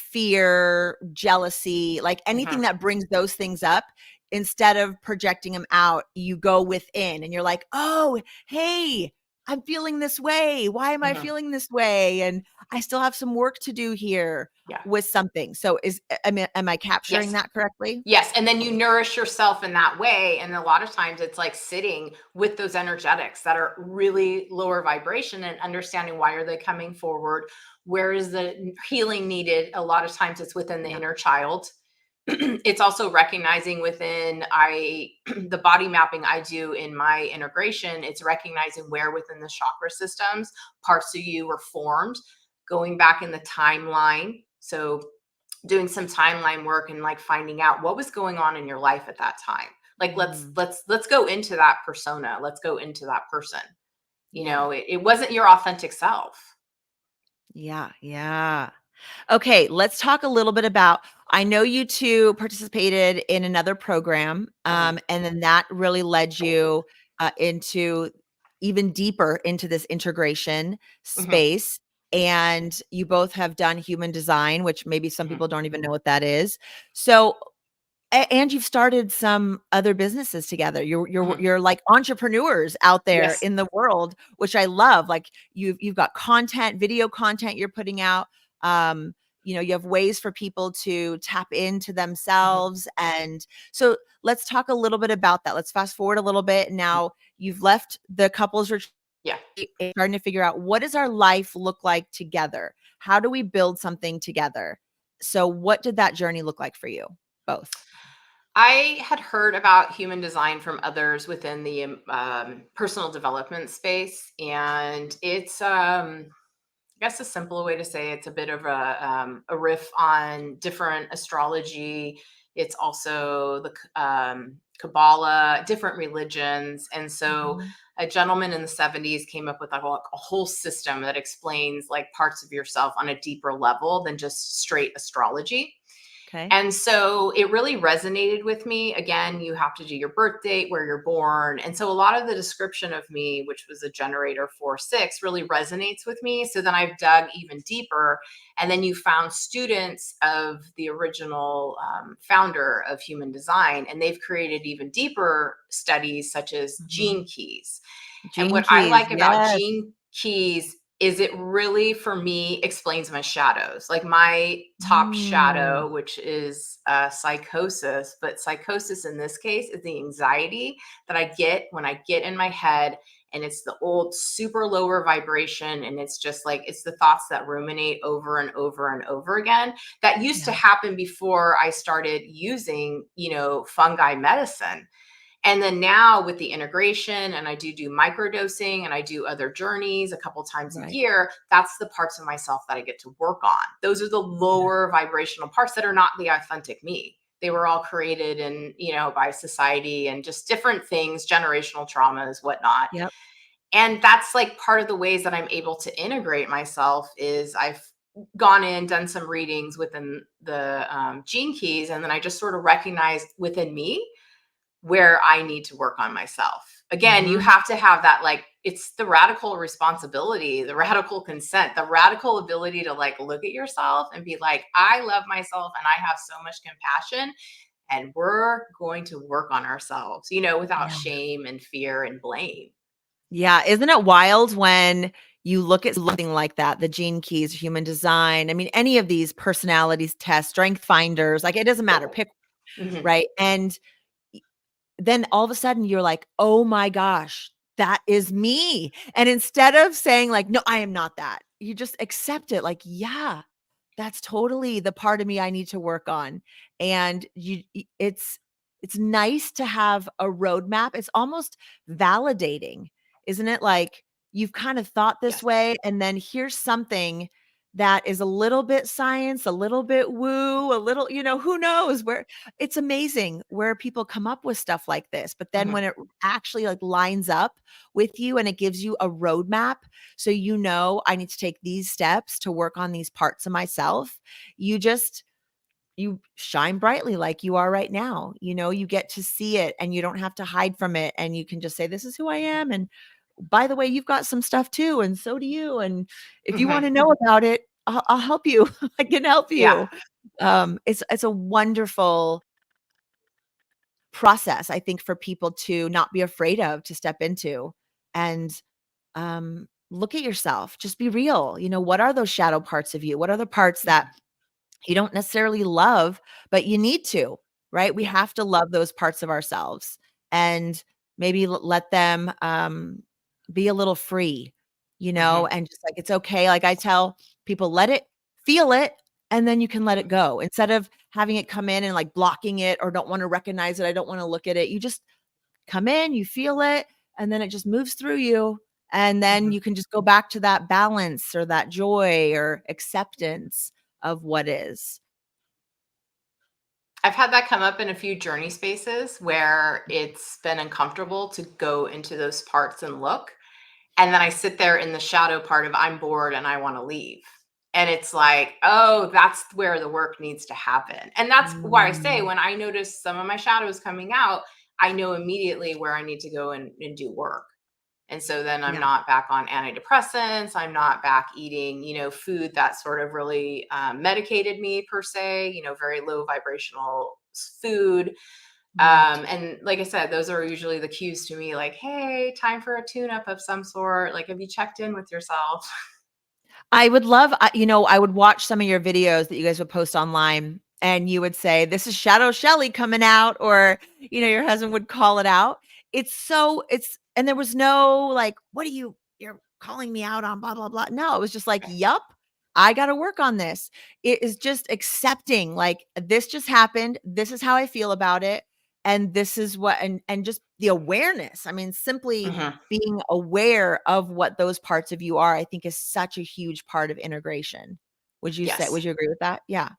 fear, jealousy, like anything that brings those things up, instead of projecting them out, you go within and you're like, oh, hey, I'm feeling this way. Why am I feeling this way? And I still have some work to do here
Yeah.
with something. So am I capturing
Yes.
that correctly?
Yes. And then you nourish yourself in that way. And a lot of times it's like sitting with those energetics that are really lower vibration and understanding why are they coming forward? Where is the healing needed? A lot of times it's within the
Yeah.
inner child. It's also recognizing within the body mapping I do in my integration, it's recognizing where within the chakra systems parts of you were formed, going back in the timeline. So doing some timeline work and like finding out what was going on in your life at that time. Like
Mm,
let's go into that persona. Let's go into that person.
yeah.
It wasn't your authentic self.
Yeah. Yeah. Okay, let's talk a little bit about, I know you two participated in another program,
Mhm,
and then that really led you into even deeper into this integration
mhm,
space. And you both have done human design, which maybe some
mhm,
people don't even know what that is. So and you've started some other businesses together.
mhm.
You're like entrepreneurs out there
Yes.
in the world, which I love. Like you've got content, video content you're putting out. Um, you have ways for people to tap into
Mhm,
themselves. And so let's talk a little bit about that. Let's fast forward a little bit.
mhm.
Now you've left the couples retreat
Yeah.
and starting to figure out, what does our life look like together? How do we build something together? So what did that journey look like for you both?
I had heard about human design from others within the personal development space, and it's I guess a simple way to say it's a bit of a riff on different astrology. It's also the Kabbalah, different religions, and so
Mhm.
a gentleman in the 70s came up with like a whole system that explains like parts of yourself on a deeper level than just straight astrology.
Okay.
And so it really resonated with me. Again, you have to do your birth date, where you're born. And so a lot of the description of me, which was a generator 4-6, really resonates with me. So then I've dug even deeper. And then you found students of the original founder of human design, and they've created even deeper studies, such as
Mhm.
gene keys. And
Gene
what I
keys,
like about
yes.
gene keys is it really, for me, explains my shadows. Like my top
Mm,
shadow, which is psychosis, but psychosis in this case is the anxiety that I get when I get in my head, and it's the old super lower vibration. And it's just like, it's the thoughts that ruminate over and over and over again. That used to
yeah,
happen before I started using, fungi medicine. And then now with the integration, and I do microdosing, and I do other journeys a couple times a
right.
year, that's the parts of myself that I get to work on. Those are the
Yeah,
lower vibrational parts that are not the authentic me. They were all created and, by society and just different things, generational traumas, whatnot.
yep,
And that's like part of the ways that I'm able to integrate myself is I've gone in, done some readings within the gene keys, and then I just sort of recognized within me where I need to work on myself. Again, you
mhm,
have to have that, like, it's the radical responsibility, the radical consent, the radical ability to like look at yourself and be like, I love myself and I have so much compassion, and we're going to work on ourselves, without
yeah.
shame and fear and blame.
Yeah, isn't it wild when you look at something like that, the gene keys, human design, I mean, any of these personalities tests, strength finders, like, it doesn't matter, pick,
Mhm.
right? And then all of a sudden you're like, "Oh my gosh, that is me." And instead of saying like, "No, I am not that," you just accept it like, "Yeah, that's totally the part of me I need to work on." And it's nice to have a roadmap. It's almost validating, isn't it? Like, you've kind of thought this
Yes.
way, and then here's something that is a little bit science, a little bit woo, a little, who knows where. It's amazing where people come up with stuff like this, but then
Mhm.
when it actually, like, lines up with you and it gives you a roadmap, so I need to take these steps to work on these parts of myself, you shine brightly like you are right now. You get to see it and you don't have to hide from it, and you can just say, "This is who I am, and by the way, you've got some stuff too, and so do you, and if you
Mhm.
wanna know about it, I'll help you. I can help
Yeah.
you. It's a wonderful process, I think, for people to not be afraid of, to step into. And look at yourself. Just be real. What are those shadow parts of you? What are the parts that
Mhm.
you don't necessarily love, but you need to, right? We
Yeah.
have to love those parts of ourselves and maybe let them be a little free,
Mhm.
and just like it's okay. Like I tell people, let it, feel it, and then you can let it
Mhm.
go instead of having it come in and like blocking it or don't want to recognize it. I don't want to look at it. You just come in, you feel it, and then it just moves through you. And then
Mhm.
you can just go back to that balance or that joy or acceptance of what is.
I've had that come up in a few journey spaces where it's been uncomfortable to go into those parts and look. And then I sit there in the shadow part of I'm bored and I want to leave. And it's like, oh, that's where the work needs to happen. And that's why I say
Mm,
when I notice some of my shadows coming out, I know immediately where I need to go and do work. And so then I'm
yeah.
not back on antidepressants. I'm not back eating, food that sort of really medicated me per se, very low vibrational food.
Right.
And like I said, those are usually the cues to me like, hey, time for a tune up of some sort. Like, have you checked in with yourself?
I would love, I would watch some of your videos that you guys would post online and you would say, this is Shadow Shelley coming out, or, your husband would call it out. And there was no like, what are you're calling me out on, blah, blah, blah. No, it was just like, yup, I got to work on this. It is just accepting, like, this just happened. This is how I feel about it. And this is what, and just the awareness. I mean, simply
Hmm.
being aware of what those parts of you are, I think is such a huge part of integration.
Yes.
Would you agree with that? Yeah.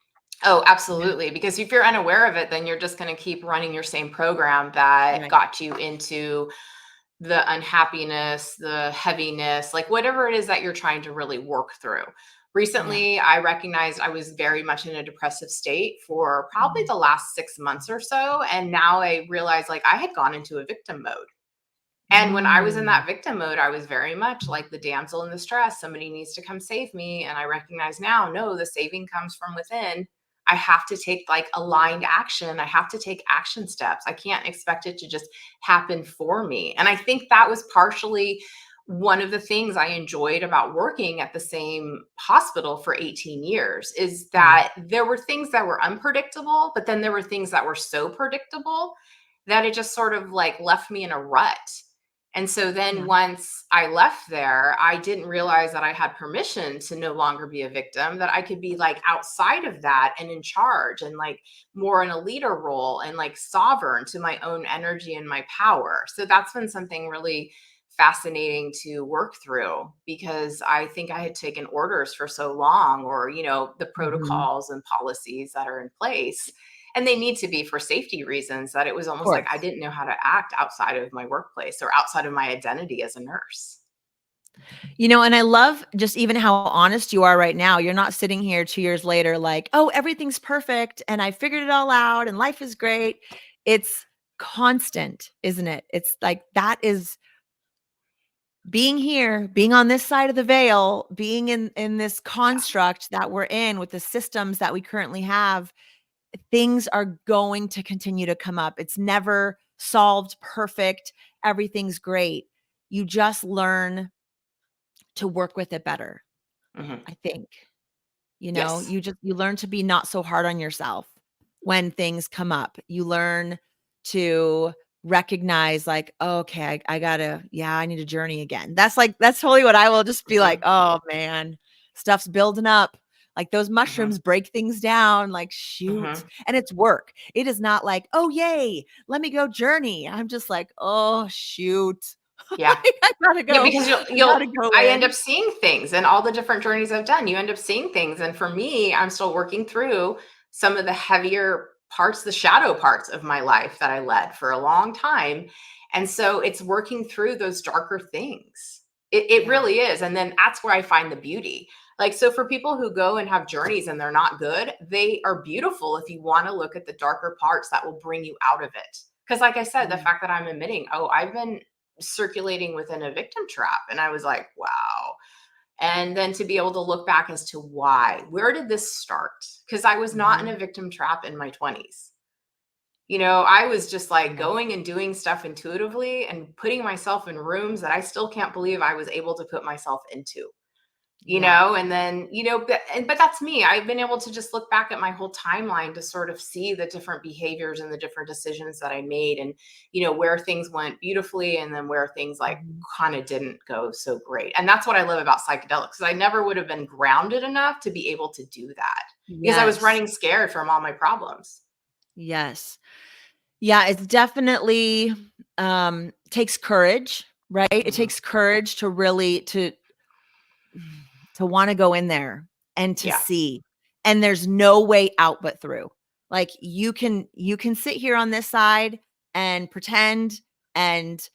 Oh,
Yeah.
absolutely. Because if you're unaware of it, then you're just going to keep running your same program that
Right.
got you into the unhappiness, the heaviness, like whatever it is that you're trying to really work through.
Yeah.
Recently, I recognized I was very much in a depressive state for probably
Mhm.
the last 6 months or so. And now I realized like I had gone into a victim mode. And when I was in
Mm.
that victim mode, I was very much like the damsel in distress. Somebody needs to come save me. And I recognize now, no, the saving comes from within. I have to take like aligned action. I have to take action steps. I can't expect it to just happen for me. And I think that was partially one of the things I enjoyed about working at the same hospital for 18 years is
Yeah.
that there were things that were unpredictable, but then there were things that were so predictable that it just sort of like left me in a rut. And so then
Yeah.
once I left there, I didn't realize that I had permission to no longer be a victim, that I could be like outside of that and in charge and like more in a leader role and like sovereign to my own energy and my power. So that's been something really fascinating to work through because I think I had taken orders for so long or, the
Mhm.
protocols and policies that are in place and they need to be for safety reasons that it was
Of
almost like I
course.
didn't know how to act outside of my workplace or outside of my identity as a nurse.
And I love just even how honest you are right now. You're not sitting here 2 years later like, "Oh, everything's perfect and I figured it all out and life is great." It's constant, isn't it? It's like that is being here, being on this side of the veil, being in this
Yeah.
construct that we're in with the systems that we currently have, things are going to continue to come up. It's never solved perfect. Everything's great. You just learn to work with it better,
Hmm.
I think.
Yes.
You learn to be not so hard on yourself when things come up. You learn to recognize like, "Oh, okay, I gotta, yeah, I need a journey again." That's totally what I will just be like,
Hmm.
"Oh man, stuff's building up." Like those
Hmm.
mushrooms break things down, like shoot.
Hmm.
And it's work. It is not like, "Oh yay, let me go journey." I'm just like, "Oh shoot."
Yeah.
Like,
Yeah, because
I gotta go
I end up
in.
seeing things and all the different journeys I've done, you end up seeing things. And for me, I'm still working through some of the heavier parts, the shadow parts of my life that I led for a long time. And so it's working through those darker things. It
Yeah.
really is. And then that's where I find the beauty. Like, so for people who go and have journeys and they're not good, they are beautiful if you want to look at the darker parts that will bring you out of it. Because, like I said, the
Yeah.
fact that I'm admitting, oh, I've been circulating within a victim trap. And I was like, wow. And then to be able to look back as to why, where did this start? Because I was not in a
Mhm.
victim trap in my 20s. I was just like
Yeah.
going and doing stuff intuitively and putting myself in rooms that I still can't believe I was able to put myself into.
Yeah.
And then, but that's me. I've been able to just look back at my whole timeline to sort of see the different behaviors and the different decisions that I made, and, where things went beautifully and then where things like
Mhm.
kind of didn't go so great. And that's what I love about psychedelics, because I never would have been grounded enough to be able to do that because I was
Yes.
running scared from all my problems.
Yes. Yeah, it's definitely takes courage, right? It
Hmm.
takes courage to really to want to go in there and to
Yeah.
see. And there's no way out but through. Like you can sit here on this side and pretend and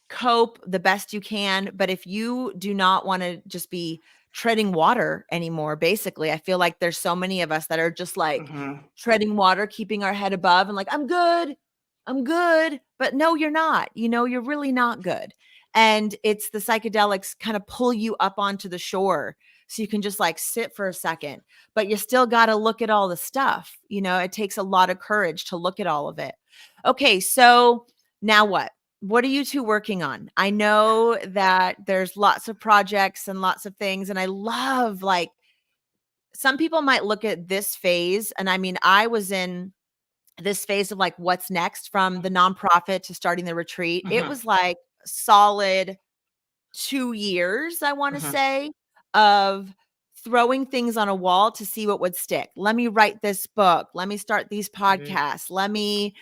cope the best you can, but if you do not want to just be treading water anymore, basically, I feel like there's so many of us that are just like
Hmm.
treading water, keeping our head above and like, I'm good. I'm good. But no, you're not. You're really not good. And it's the psychedelics kind of pull you up onto the shore so you can just like sit for a second, but you still got to look at all the stuff. It takes a lot of courage to look at all of it. Okay, so now what? What are you two working on? I know that there's lots of projects and lots of things, and I love like some people might look at this phase, and I mean, I was in this phase of like what's next from the nonprofit to starting the retreat. It
Hmm.
was like solid 2 years, I wanna
Hmm.
say, of throwing things on a wall to see what would stick. Let me write this book. Let me start these
Hmm.
podcasts. Let me,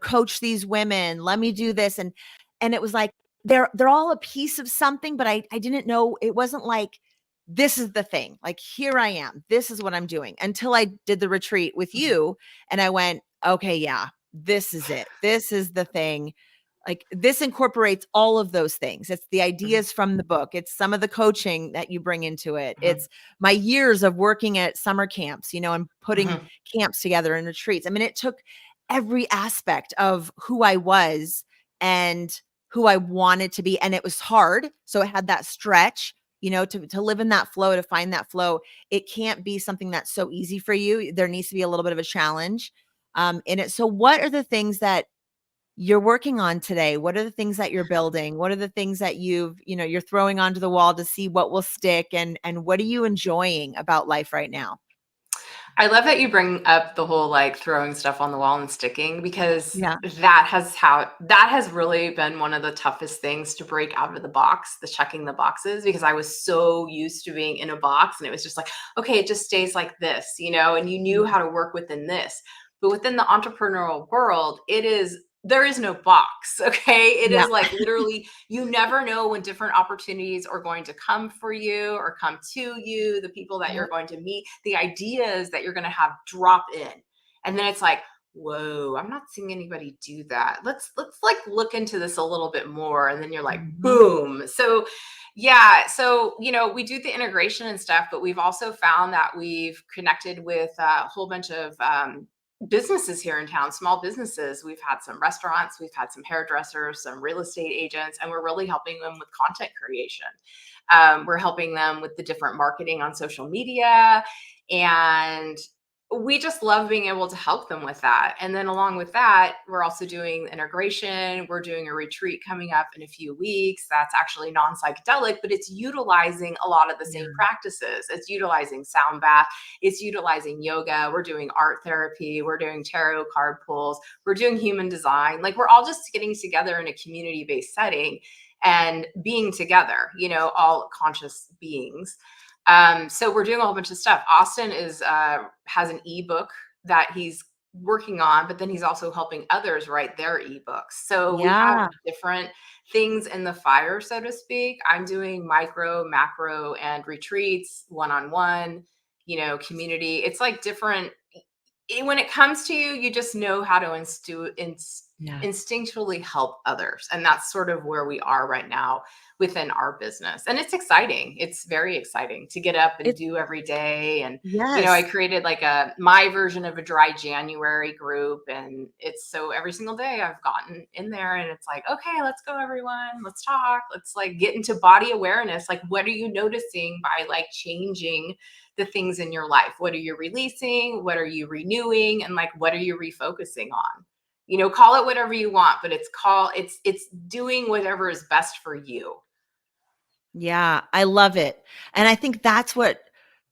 coach these women. Let me do this. And it was like they're all a piece of something, but I didn't know it wasn't like this is the thing. Like here I am. This is what I'm doing until I did the retreat with you and I went, okay, yeah, this is it. This is the thing like this incorporates all of those things. It's the
Hmm.
ideas from the book. It's some of the coaching that you bring into it.
Hmm.
It's my years of working at summer camps, and putting
Hmm.
camps together and retreats. I mean, it took every aspect of who I was and who I wanted to be. And it was hard. So it had that stretch, to live in that flow, to find that flow. It can't be something that's so easy for you. There needs to be a little bit of a challenge in it. So what are the things that you're working on today? What are the things that you're building? What are the things that you're throwing onto the wall to see what will stick and what are you enjoying about life right now?
I love that you bring up the whole like throwing stuff on the wall and sticking, because
Yeah.
that has really been one of the toughest things to break out of the box, the checking the boxes, because I was so used to being in a box and it was just like, okay, it just stays like this, and you knew
Mhm.
how to work within this. But within the entrepreneurial world, there is no box. Okay. It
Yeah.
is like literally, you never know when different opportunities are going to come for you or come to you, the people that you're
Yep.
going to meet, the ideas that you're going to have drop in. And then it's like, whoa, I'm not seeing anybody do that. Let's like look into this a little bit more. And then you're like,
Mhm.
boom. So yeah. So, we do the integration and stuff, but we've also found that we've connected with a whole bunch of businesses here in town, small businesses. We've had some restaurants, we've had some hairdressers, some real estate agents, and we're really helping them with content creation. We're helping them with the different marketing on social media. And we just love being able to help them with that. And then along with that, we're also doing integration. We're doing a retreat coming up in a few weeks. That's actually non-psychedelic, but it's utilizing a lot of the
Yeah.
same practices. It's utilizing sound bath. It's utilizing yoga. We're doing art therapy. We're doing tarot card pulls. We're doing human design. Like we're all just getting together in a community-based setting and being together, all conscious beings. So we're doing a whole bunch of stuff. Austin has an ebook that he's working on, but then he's also helping others write their ebooks. So we have
Yeah.
different things in the fire, so to speak. I'm doing micro, macro, and retreats, one-on-one, community. It's like different. when it comes to you, you just know how to
Yeah.
instinctually help others. And that's sort of where we are right now within our business. And it's exciting. It's very exciting to get up and
It's
do every day. And, I
yes.
created like my version of a dry January group. And it's so every single day I've gotten in there and it's like, okay, let's go everyone. Let's talk. Let's like get into body awareness. Like, what are you noticing by like changing the things in your life? What are you releasing? What are you renewing? And like, what are you refocusing on? Call it whatever you want, but it's doing whatever is best for you.
Yeah, I love it. And I think that's what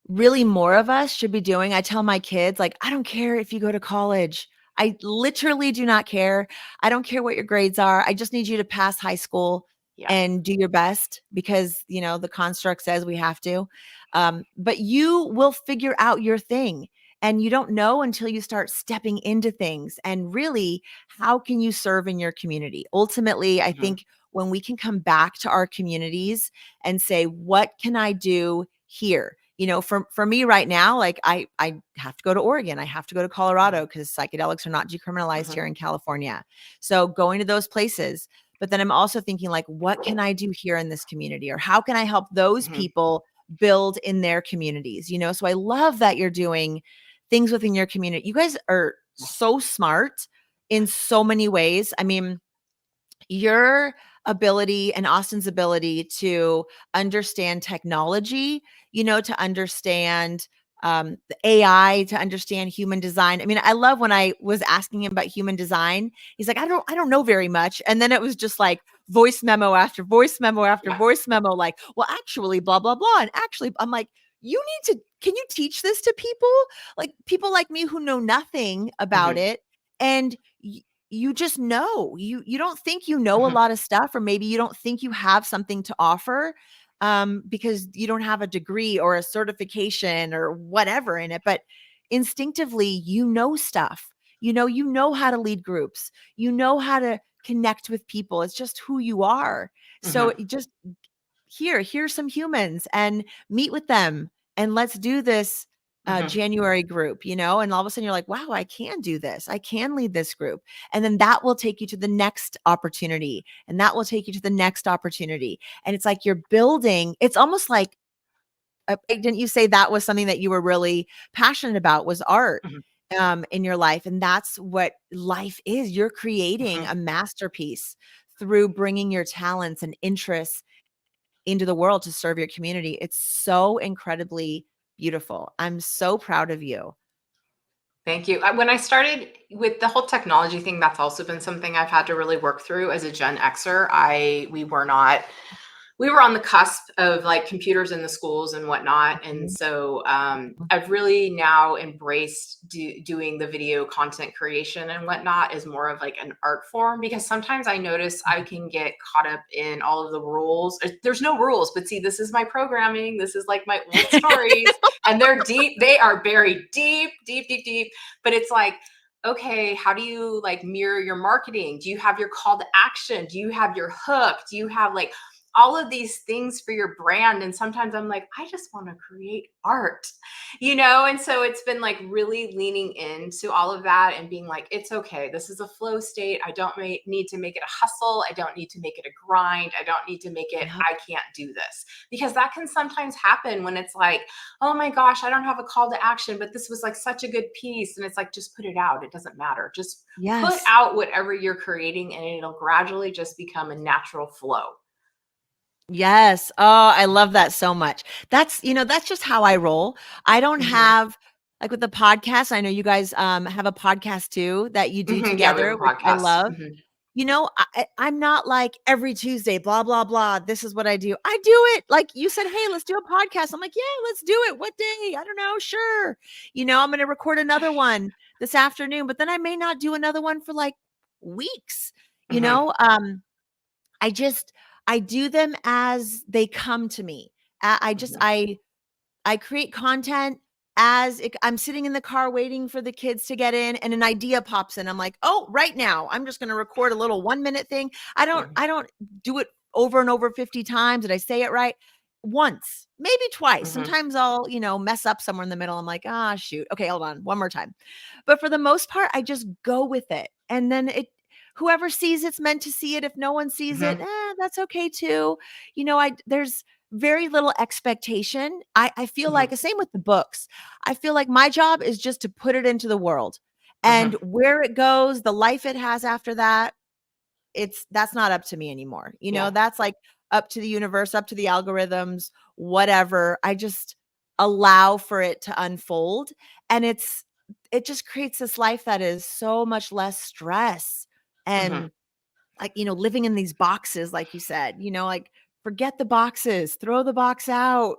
really more of us should be doing. I tell my kids, like, I don't care if you go to college. I literally do not care. I don't care what your grades are. I just need you to pass high school
Yeah.
and do your best because, the construct says we have to. But you will figure out your thing. And you don't know until you start stepping into things. And really, how can you serve in your community? Ultimately, I
Hmm.
think when we can come back to our communities and say, what can I do here? For me right now, like I have to go to Oregon, I have to go to Colorado because psychedelics are not decriminalized
Hmm.
here in California. So going to those places, but then I'm also thinking like, what can I do here in this community, or how can I help those
Hmm.
people build in their communities? So I love that you're doing things within your community. You guys are so smart in so many ways. I mean, your ability and Austin's ability to understand technology, to understand the AI, to understand human design. I mean, I love when I was asking him about human design. He's like, I don't know very much. And then it was just like voice memo after voice memo after
Yeah.
voice memo, like, well, actually, blah, blah, blah. And actually, I'm like, can you teach this to people like me who know nothing about
Hmm.
it? And you just know you don't think you know a
Hmm.
lot of stuff, or maybe you don't think you have something to offer because you don't have a degree or a certification or whatever in it, but instinctively you know stuff. You know how to lead groups, you know how to connect with people. It's just who you are. So
Hmm.
it just here's some humans and meet with them and let's do this
Hmm.
January group, and all of a sudden you're like, wow, I can do this. I can lead this group. And then that will take you to the next opportunity. And that will take you to the next opportunity. And it's like you're building, it's almost like, didn't you say that was something that you were really passionate about, was art
Hmm.
in your life? And that's what life is. You're creating
Hmm.
a masterpiece through bringing your talents and interests into the world to serve your community. It's so incredibly beautiful. I'm so proud of you.
Thank you. When I started with the whole technology thing, that's also been something I've had to really work through as a Gen Xer. We were on the cusp of like computers in the schools and whatnot. And so I've really now embraced doing the video content creation and whatnot as more of like an art form, because sometimes I notice I can get caught up in all of the rules. There's no rules, but see, this is my programming. This is like my old stories, and they're deep. They are buried deep, deep, deep, deep. But it's like, okay, how do you like mirror your marketing? Do you have your call to action? Do you have your hook? Do you have like all of these things for your brand? And sometimes I'm like, I just want to create art, And so it's been like really leaning into all of that and being like, it's okay. This is a flow state. I don't need to make it a hustle. I don't need to make it a grind. I don't need to make it,
Yep.
I can't do this. Because that can sometimes happen when it's like, oh my gosh, I don't have a call to action, but this was like such a good piece. And it's like, just put it out. It doesn't matter. Just put
Yes.
out whatever you're creating and it'll gradually just become a natural flow.
Yes. Oh, I love that so much. That's just how I roll. I don't
Hmm.
have like with the podcast. I know you guys have a podcast too that you do
Hmm. Yeah, we have
together,
a
which I
podcast.
love. I'm not like every Tuesday, blah, blah, blah. This is what I do. I do it. Like you said, hey, let's do a podcast. I'm like, yeah, let's do it. What day? I don't know. Sure. I'm going to record another one this afternoon, but then I may not do another one for like weeks. You
Hmm.
know, um, I do them as they come to me. I just
Hmm.
I create content I'm sitting in the car waiting for the kids to get in and an idea pops in. I'm like, "Oh, right now, I'm just going to record a little 1-minute thing." I don't do it over and over 50 times. Did I say it right? Once, maybe twice.
Mhm.
Sometimes I'll, mess up somewhere in the middle. I'm like, ah, shoot. Okay, hold on. One more time. But for the most part, I just go with it. And then whoever sees it's meant to see it. If no one sees it,
Mhm.
that's okay too. There's very little expectation. I feel like
Mhm.
the same with the books. I feel like my job is just to put it into the world, and
Mhm.
where it goes, the life it has after that, that's not up to me anymore.
Yeah.
That's like up to the universe, up to the algorithms, whatever. I just allow for it to unfold, and it just creates this life that is so much less stress,
Mhm.
and like, living in these boxes, like you said, like, forget the boxes, throw the box out.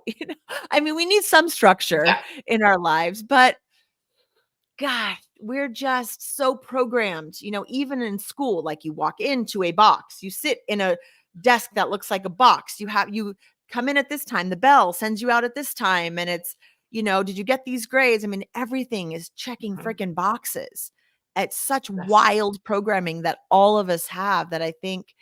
I mean, we need some structure
Yeah.
in our lives, but God, we're just so programmed, even in school. Like, you walk into a box, you sit in a desk that looks like a box. You come in at this time, the bell sends you out at this time, and it's, did you get these grades? I mean, everything is checking
Mhm.
freaking boxes. It's such
Yes.
wild programming that all of us have, that I think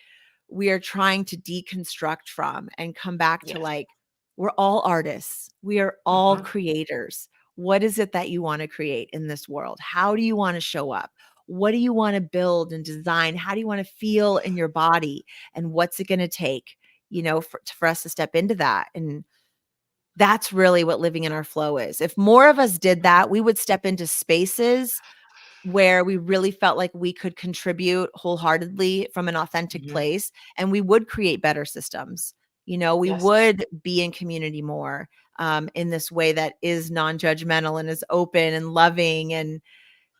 we are trying to deconstruct from and come back to,
Yes.
like, we're all artists. We are all
Mhm.
creators. What is it that you want to create in this world? How do you want to show up? What do you want to build and design? How do you want to feel in your body? And what's it going to take, for us to step into that? And that's really what living in our flow is. If more of us did that, we would step into spaces where we really felt like we could contribute wholeheartedly from an authentic
Mhm.
place, and we would create better systems. We
Yes.
would be in community more, in this way that is non-judgmental and is open and loving, and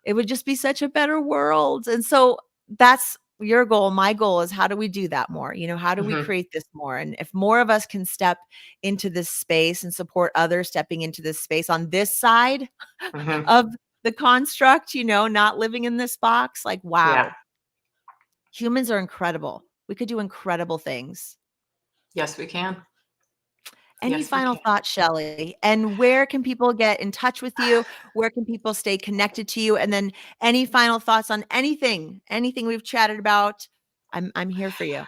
it would just be such a better world. And so that's your goal. My goal is, how do we do that more? How do we
Mhm.
create this more? And if more of us can step into this space and support others stepping into this space on this side
Mhm.
of the construct, not living in this box, like,
Yeah.
wow, humans are incredible. We could do incredible things.
Yes, we can.
Any
Yes, we
final
can.
thoughts, Shelley? And where can people get in touch with you? Where can people stay connected to you? And then any final thoughts on anything we've chatted about? I'm here for you.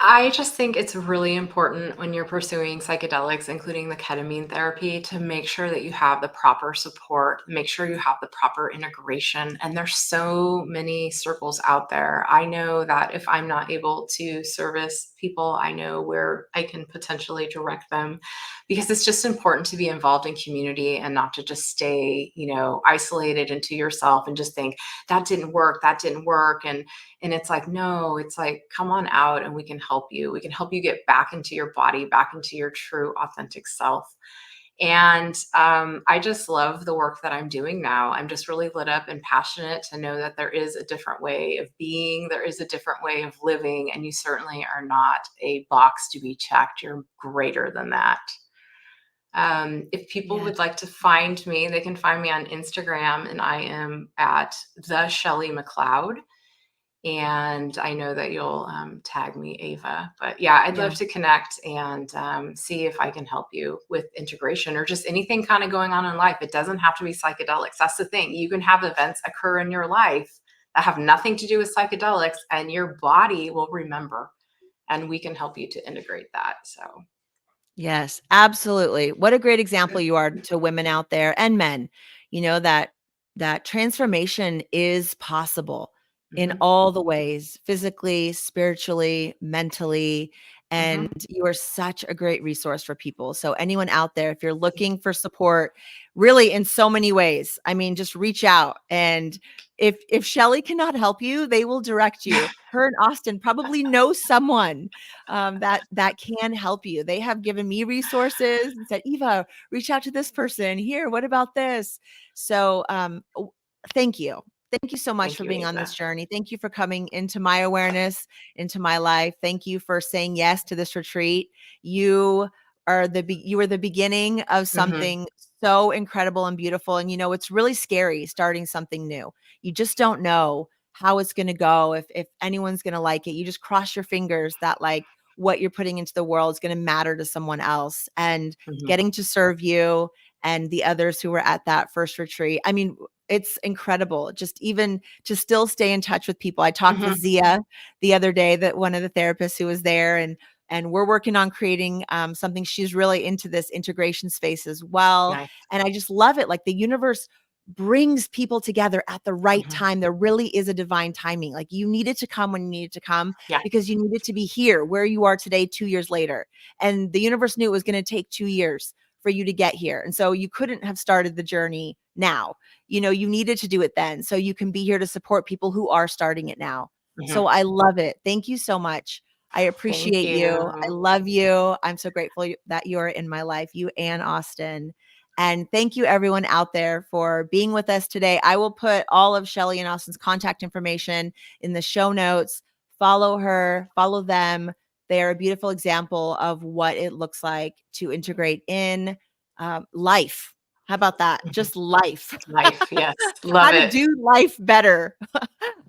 I just think it's really important when you're pursuing psychedelics, including the ketamine therapy, to make sure that you have the proper support, make sure you have the proper integration. And there's so many circles out there. I know that if I'm not able to service people, I know where I can potentially direct them, because it's just important to be involved in community and not to just stay, isolated into yourself and just think that didn't work. And it's like, no, it's like, come on out and we can help you. We can help you get back into your body, back into your true, authentic self. And I just love the work that I'm doing now. I'm just really lit up and passionate to know that there is a different way of being, there is a different way of living, and you certainly are not a box to be checked. You're greater than that. If people
Yeah.
would like to find me, they can find me on Instagram, and I am at the Shelley McLeod. And I know that you'll tag me, Ava. But yeah, I'd
Yeah.
love to connect and see if I can help you with integration or just anything kind of going on in life. It doesn't have to be psychedelics. That's the thing. You can have events occur in your life that have nothing to do with psychedelics, and your body will remember, and we can help you to integrate that. So,
Yes, absolutely. What a great example you are to women out there and men, that transformation is possible in
mhm,
all the ways, physically, spiritually, mentally, and
mhm.
you are such a great resource for people. So anyone out there, if you're looking for support, really in so many ways, I mean, just reach out. And if Shelley cannot help you, they will direct you. Her and Austin probably know someone, that can help you. They have given me resources and said, Eva, reach out to this person here. What about this? So thank you. Thank you so much
Thank
for
you,
being on this
Ava.
journey. Thank you for coming into my awareness, into my life. Thank you for saying yes to this retreat. You you were the beginning of
Mhm,
something so incredible and beautiful. And it's really scary starting something new. You just don't know how it's going to go, if anyone's going to like it. You just cross your fingers that, like, what you're putting into the world is going to matter to someone else, and
mhm,
getting to serve you and the others who were at that first retreat. I mean, it's incredible just even to still stay in touch with people. I talked with
mhm,
Zia the other day, that one of the therapists who was there, and we're working on creating something. She's really into this integration space as well.
Nice.
And I just love it. Like the universe brings people together at the right
Mhm.
time. There really is a divine timing. Like you needed to come when you needed to come
Yeah.
because you needed to be here where you are today 2 years later. And the universe knew it was going to take 2 years for you to get here. And so you couldn't have started the journey now. You needed to do it then. So you can be here to support people who are starting it now.
Mhm.
So I love it. Thank you so much. I
Thank
appreciate you. I
you.
love you. I'm so grateful that you're in my life, you and Austin. And thank you everyone out there for being with us today. I will put all of Shelley and Austin's contact information in the show notes. Follow her, follow them. They are a beautiful example of what it looks like to integrate in life. How about that?
Mhm.
Just life.
Life, yes.
How
Love
to
it.
do life better.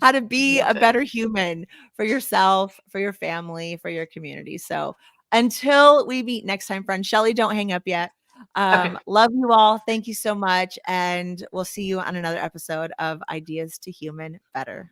How to be
Love
a
it.
better human for yourself, for your family, for your community. So until we meet next time, friends, Shelley, don't hang up yet.
Okay.
Love you all. Thank you so much. And we'll see you on another episode of Ideas to Human Better.